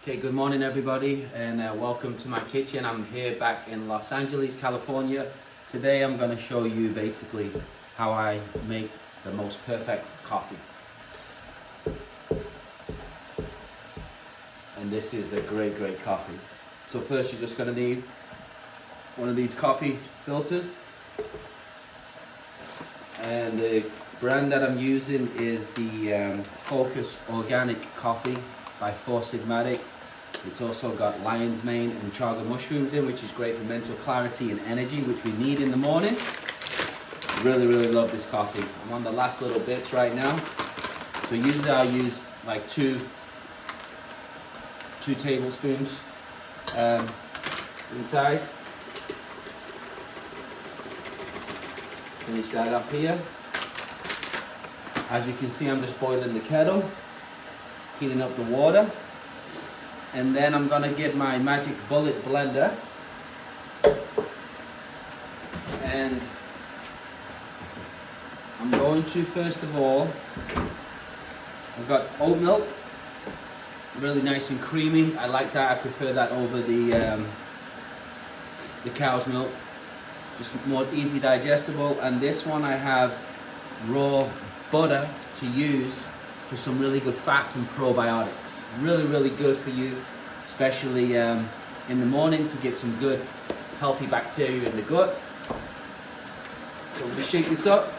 Okay, good morning everybody, and welcome to my kitchen. I'm here back in Los Angeles, California. Today I'm going to show you basically how I make the most perfect coffee. And this is a great coffee. So first you're just going to need one of these coffee filters. And the brand that I'm using is the Focus Organic Coffee by Four Sigmatic. It's also got lion's mane and chaga mushrooms in, which is great for mental clarity and energy, which we need in the morning. Really love this coffee. I'm on the last little bits right now. So usually I use like two tablespoons inside. Finish that off here. As you can see, I'm just boiling the kettle, heating up the water. And then I'm gonna get my magic bullet blender, and I'm going to, first of all, I've got oat milk, really nice and creamy. I like that. I prefer that over the cow's milk, just more easy digestible. And this one I have raw butter to use for some really good fats and probiotics. Really good for you, especially in the morning, to get some good healthy bacteria in the gut. So we'll just shake this up.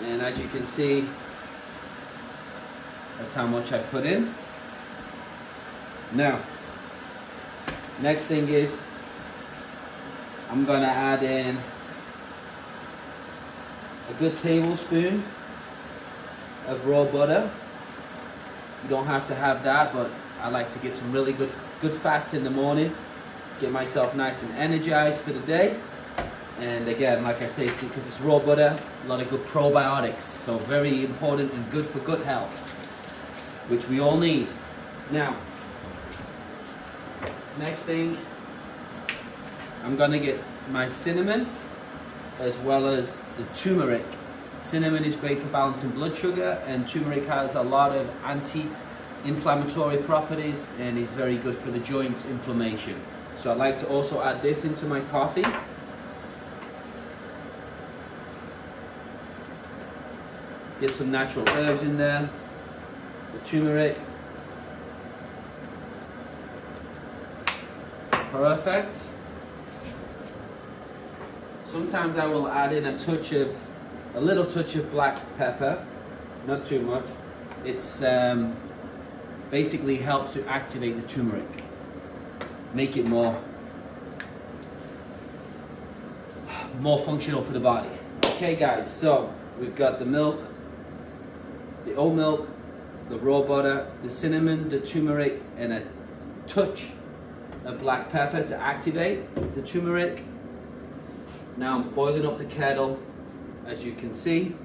And as you can see, that's how much I put in. Now, next thing is, I'm gonna add in a good tablespoon of raw butter. You don't have to have that, but I like to get some really good fats in the morning, get myself nice and energized for the day. And again, like I say, see, because it's raw butter, a lot of good probiotics, so very important and good for gut health, which we all need. Now, next thing, I'm gonna get my cinnamon as well as the turmeric. Cinnamon is great for balancing blood sugar, and turmeric has a lot of anti-inflammatory properties and is very good for the joints inflammation. So I like to also add this into my coffee. Get some natural herbs in there, the turmeric. Perfect. Sometimes I will add in a little touch of black pepper, not too much. It's basically helps to activate the turmeric, make it more functional for the body. Okay guys, so we've got the milk, the oat milk, the raw butter, the cinnamon, the turmeric, and a touch of black pepper to activate the turmeric. Now I'm boiling up the kettle, as you can see.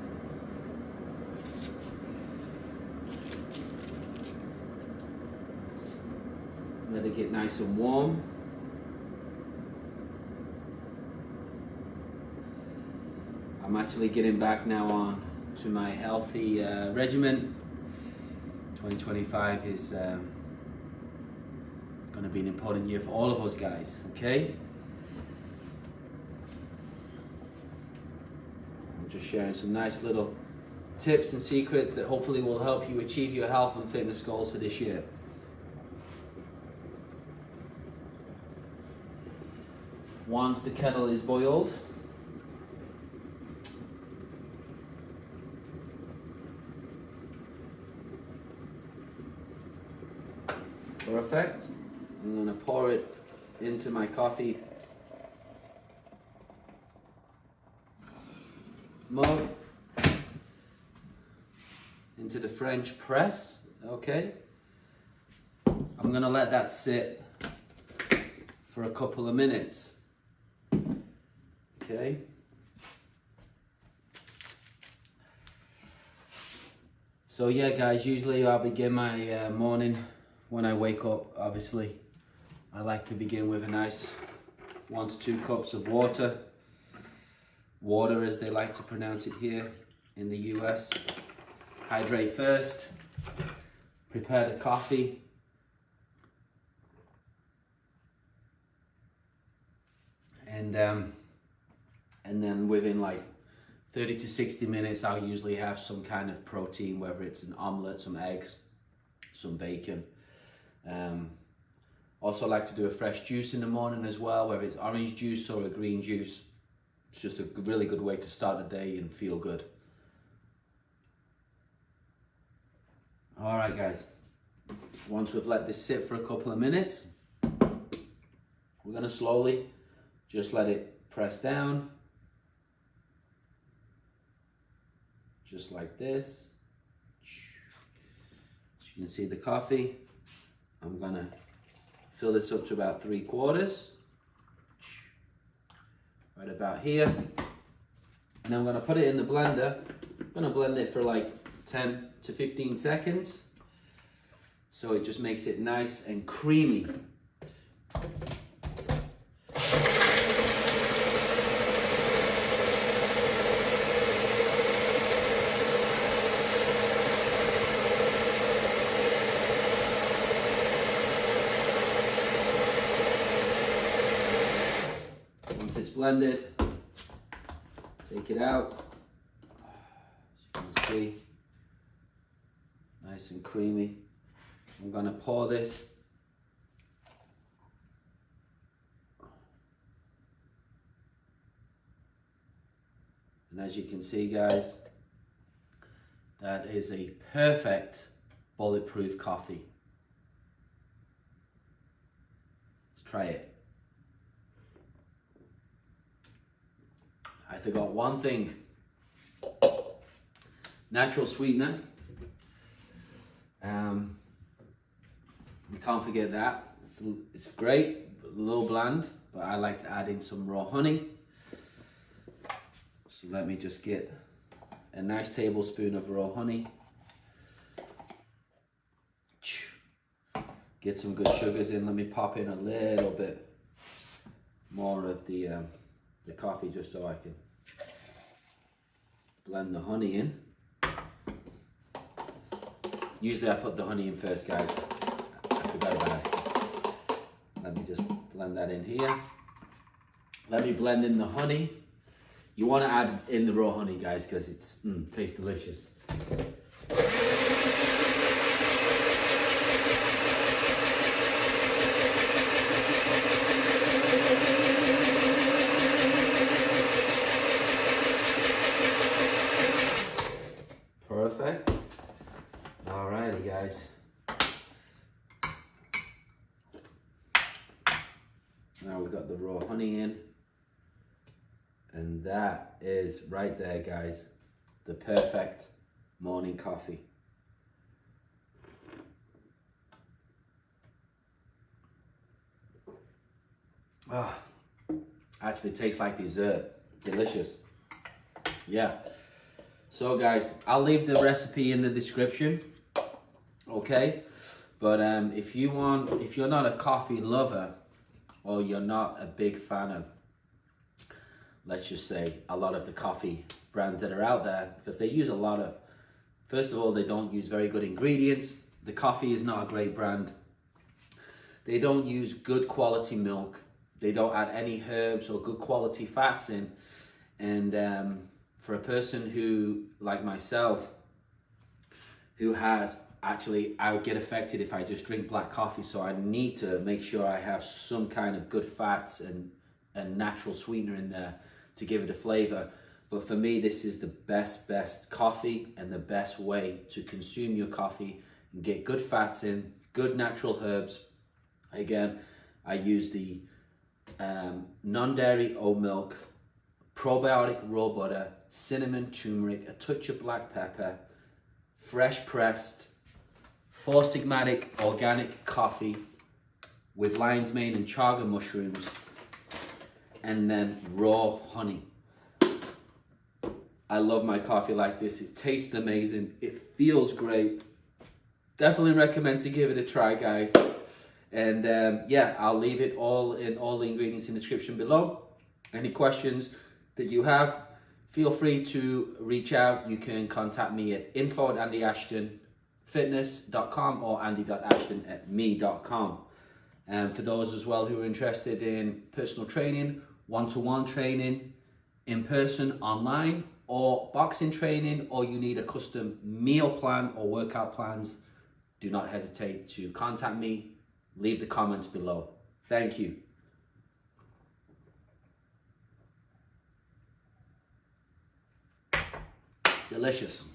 Let it get nice and warm. I'm actually getting back now on to my healthy regimen. 2025 is going to be an important year for all of us guys, okay? Just sharing some nice little tips and secrets that hopefully will help you achieve your health and fitness goals for this year. Once the kettle is boiled, perfect. I'm going to pour it into my coffee mug, into the French press. Okay, I'm gonna let that sit for a couple of minutes. Okay, so yeah guys, usually I'll begin my morning when I wake up. Obviously I like to begin with a nice 1 to 2 cups of water, water, as they like to pronounce it here in the US. Hydrate first, prepare the coffee. And then within like 30 to 60 minutes, I'll usually have some kind of protein, whether it's an omelette, some eggs, some bacon. Also like to do a fresh juice in the morning as well, whether it's orange juice or a green juice. It's just a really good way to start the day and feel good. All right, guys. Once we've let this sit for a couple of minutes, we're gonna slowly just let it press down. Just like this. As you can see the coffee, I'm gonna fill this up to about 3/4, right about here. And I'm gonna put it in the blender. I'm gonna blend it for like 10 to 15 seconds. So it just makes it nice and creamy. Blended, take it out. As you can see, nice and creamy. I'm gonna pour this. And as you can see, guys, that is a perfect bulletproof coffee. Let's try it. I forgot one thing. Natural sweetener. You can't forget that. It's great, a little bland, but I like to add in some raw honey. So let me just get a nice tablespoon of raw honey. Get some good sugars in. Let me pop in a little bit more of the coffee just so I can blend the honey in. Usually I put the honey in first, guys. I forgot about it. Let me just blend that in here. Let me blend in the honey. You want to add in the raw honey, guys, because it's tastes delicious. Perfect. Alrighty, guys. Now we've got the raw honey in. And that is right there, guys, the perfect morning coffee. Ah, actually tastes like dessert. Delicious. Yeah. So guys, I'll leave the recipe in the description, okay? But if you're not a coffee lover, or you're not a big fan of, let's just say, a lot of the coffee brands that are out there, because they use a lot of, first of all, they don't use very good ingredients. The coffee is not a great brand. They don't use good quality milk. They don't add any herbs or good quality fats in. And for a person who, like myself, who has actually, I would get affected if I just drink black coffee. So I need to make sure I have some kind of good fats and natural sweetener in there to give it a flavor. But for me, this is the best coffee and the best way to consume your coffee and get good fats in, good natural herbs. Again, I use the non-dairy oat milk, probiotic raw butter, cinnamon, turmeric, a touch of black pepper, fresh pressed, 4-sigmatic organic coffee with lion's mane and chaga mushrooms, and then raw honey. I love my coffee like this. It tastes amazing. It feels great. Definitely recommend to give it a try, guys. And yeah, I'll leave it all the ingredients in the description below. Any questions that you have, feel free to reach out. You can contact me at info@andyashtonfitness.com or andy.ashton@me.com. And for those as well who are interested in personal training, one-to-one training, in person, online, or boxing training, or you need a custom meal plan or workout plans, do not hesitate to contact me. Leave the comments below. Thank you. Delicious.